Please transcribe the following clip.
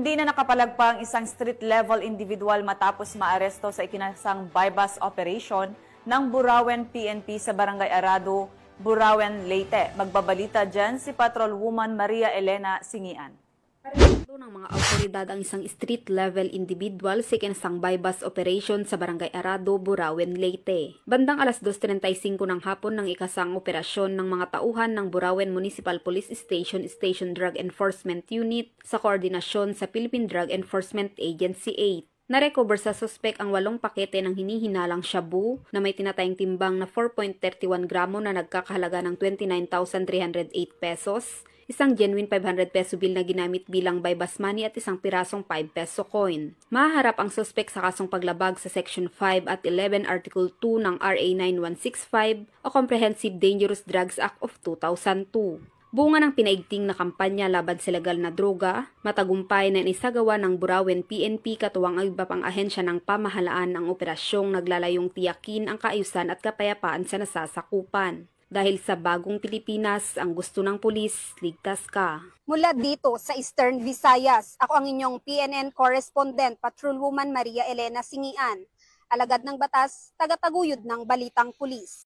Hindi na nakapalagpang isang street-level individual matapos maaresto sa ikinasang bypass operation ng Burauen PNP sa Barangay Arado, Burauen, Leyte. Magbabalita dyan si Patrolwoman Maria Elena Singian. Aresto ng mga awtoridad ang isang street-level individual sa ikinasang bypass operation sa Barangay Arado, Burauen, Leyte. Bandang alas 2:35 ng hapon ng ikasang operasyon ng mga tauhan ng Burauen Municipal Police Station Station Drug Enforcement Unit sa koordinasyon sa Philippine Drug Enforcement Agency 8. Narecover sa suspek ang 8 pakete ng hinihinalang shabu na may tinatayang timbang na 4.31 gramo na nagkakahalaga ng 29,308 pesos, isang genuine 500 peso bill na ginamit bilang bypass money at isang pirasong 5 peso coin. Mahaharap ang suspek sa kasong paglabag sa Section 5 at 11 Article 2 ng RA 9165 o Comprehensive Dangerous Drugs Act of 2002. Bunga ng pinaigting na kampanya laban sa legal na droga, matagumpay na isagawa ng Burauen PNP katuwang ang iba pang ahensya ng pamahalaan ang operasyong naglalayong tiyakin ang kaayusan at kapayapaan sa nasasakupan. Dahil sa bagong Pilipinas, ang gusto ng pulis, ligtas ka. Mula dito sa Eastern Visayas, ako ang inyong PNN correspondent, Patrolwoman Maria Elena Singian. Alagad ng batas, tagataguyod ng Balitang Pulis.